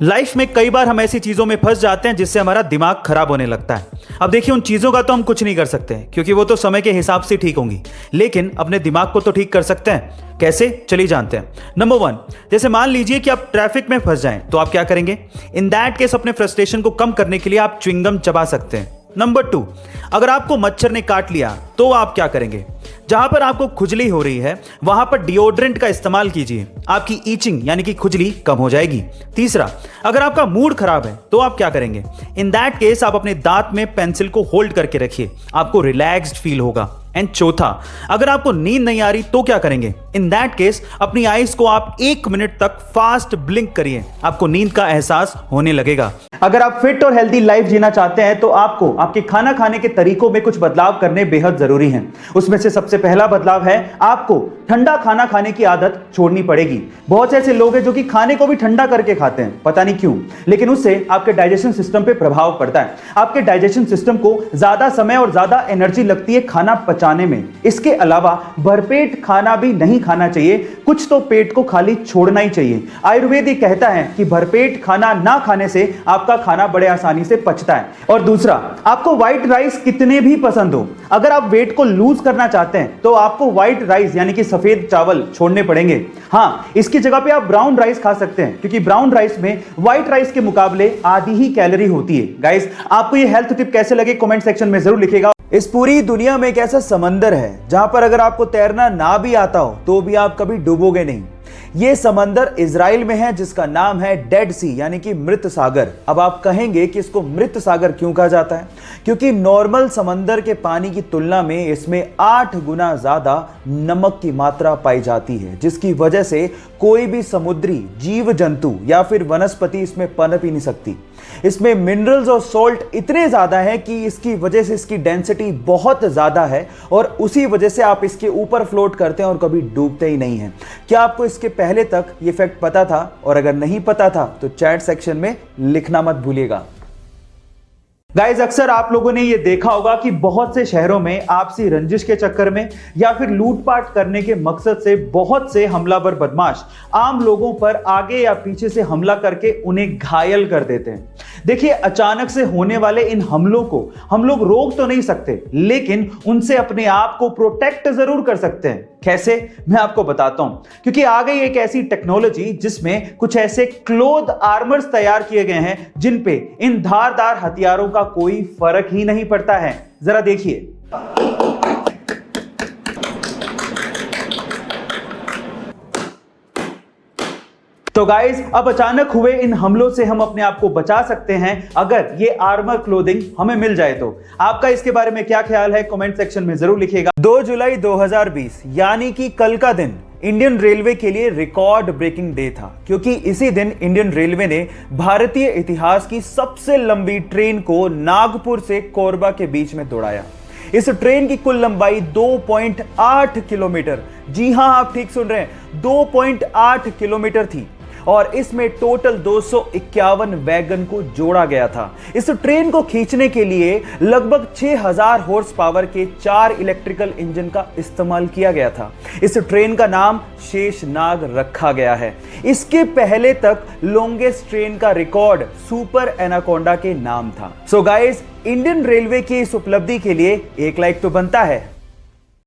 Life में कई बार हम ऐसी चीजों में फंस जाते हैं जिससे हमारा दिमाग खराब होने लगता है। अब देखिए, उन चीजों का तो हम कुछ नहीं कर सकते हैं क्योंकि वो तो समय के हिसाब से ठीक होंगी, लेकिन अपने दिमाग को तो ठीक कर सकते हैं। कैसे, चलिए जानते हैं। नंबर 1, जैसे मान लीजिए कि आप ट्रैफिक में फंस जाएं, तो आप क्या करेंगे? इन दैट केस अपने फ्रस्ट्रेशन को कम करने के लिए आप च्युइंगम चबा सकते हैं। नंबर 2, अगर आपको मच्छर ने काट लिया तो आप क्या करेंगे? जहां पर आपको खुजली हो रही है वहां पर डिओड्रेंट का इस्तेमाल कीजिए, आपकी ईचिंग यानी कि खुजली कम हो जाएगी। तीसरा, अगर आपका मूड खराब है तो आप क्या करेंगे? इन दैट केस आप अपने दांत में पेंसिल को होल्ड करके रखिए, आपको रिलैक्स्ड फील होगा। एंड चौथा, अगर आपको नींद नहीं आ रही तो क्या करेंगे? इन दैट केस अपनी आईज को आप 1 मिनट तक फास्ट ब्लिंक करिए, आपको नींद का एहसास होने लगेगा। अगर आप फिट और हेल्दी लाइफ जीना चाहते हैं तो आपको आपके खाना खाने के तरीकों में कुछ बदलाव करने बेहद जरूरी हैं। उसमें से सबसे पहला बदलाव है, आपको ठंडा खाना खाने की आदत छोड़नी पड़ेगी। बहुत से ऐसे लोग हैं जो कि खाने को भी ठंडा करके खाते हैं, पता नहीं क्यों, लेकिन उससे आपके डाइजेशन सिस्टम पे प्रभाव पड़ता है। आपके डाइजेशन सिस्टम को ज्यादा समय और ज्यादा एनर्जी लगती है खाना पचाने में। इसके अलावा भरपेट खाना भी नहीं खाना चाहिए, कुछ तो पेट को खाली छोड़ना ही चाहिए। आयुर्वेद ये कहता है कि भरपेट खाना ना खाने से आपका खाना बड़े आसानी से पचता है। और दूसरा, आपको व्हाइट राइस कितने भी पसंद हो, अगर आप वेट को लूज करना चाहते हैं तो आपको व्हाइट राइस यानी कि सफेद चावल छोड़ने पड़ेंगे। हाँ, इसकी जगह पे आप ब्राउन राइस खा सकते हैं क्योंकि ब्राउन राइस में व्हाइट राइस के मुकाबले आधी ही कैलोरी होती है। गाइस, आपको ये हेल्थ टिप कैसे लगे कमेंट सेक्शन में जरूर लिखिएगा। इस पूरी दुनिया में एक ऐसा समंदर है जहां पर अगर आपको तैरना ना भी आता हो तो भी आप कभी डूबोगे नहीं। ये समंदर इजराइल में है जिसका नाम है डेड सी यानी कि मृत सागर। अब आप कहेंगे कि इसको मृत सागर क्यों कहा जाता है? क्योंकि नॉर्मल समंदर के पानी की तुलना में इसमें 8 गुना ज्यादा नमक की मात्रा पाई जाती है, जिसकी वजह से कोई भी समुद्री जीव जंतु या फिर वनस्पति इसमें पनप ही नहीं सकती। इसमें मिनरल्स और सॉल्ट इतने ज्यादा हैं कि इसकी वजह से इसकी डेंसिटी बहुत ज्यादा है और उसी वजह से आप इसके ऊपर फ्लोट करते हैं और कभी डूबते ही नहीं हैं। क्या आपको इसके पहले तक ये फैक्ट पता था? और अगर नहीं पता था तो चैट सेक्शन में लिखना मत भूलिएगा। गाइज, अक्सर आप लोगों ने ये देखा होगा कि बहुत से शहरों में आपसी रंजिश के चक्कर में या फिर लूटपाट करने के मकसद से बहुत से हमलावर बदमाश आम लोगों पर आगे या पीछे से हमला करके उन्हें घायल कर देते हैं। देखिए, अचानक से होने वाले इन हमलों को हम लोग रोक तो नहीं सकते, लेकिन उनसे अपने आप को प्रोटेक्ट जरूर कर सकते हैं। कैसे, मैं आपको बताता हूं। क्योंकि आ गई एक ऐसी टेक्नोलॉजी जिसमें कुछ ऐसे क्लोथ आर्मर्स तैयार किए गए हैं जिन पे इन धारदार हथियारों का कोई फर्क ही नहीं पड़ता है। जरा देखिए। तो गाइस, अब अचानक हुए इन हमलों से हम अपने आप को बचा सकते हैं अगर ये आर्मर क्लोथिंग हमें मिल जाए तो। आपका इसके बारे में क्या ख्याल है कमेंट सेक्शन में जरूर लिखिएगा। 2 जुलाई 2020 यानी कि कल का दिन इंडियन रेलवे के लिए रिकॉर्ड ब्रेकिंग डे था, क्योंकि इसी दिन इंडियन रेलवे ने भारतीय इतिहास की सबसे लंबी ट्रेन को नागपुर से कोरबा के बीच में दौड़ाया। इस ट्रेन की कुल लंबाई 2.8 किलोमीटर, जी हां, आप ठीक सुन रहे हैं, 2.8 किलोमीटर थी और इसमें टोटल 251 वैगन को जोड़ा गया था। इस ट्रेन को खींचने के लिए लगभग 6000 हॉर्स पावर के 4 इलेक्ट्रिकल इंजन का इस्तेमाल किया गया था। इस ट्रेन का नाम शेषनाग रखा गया है। इसके पहले तक लॉन्गेस्ट ट्रेन का रिकॉर्ड सुपर एनाकोंडा के नाम था। सो गाइस, इंडियन रेलवे की इस उपलब्धि के लिए 1 लाइक तो बनता है।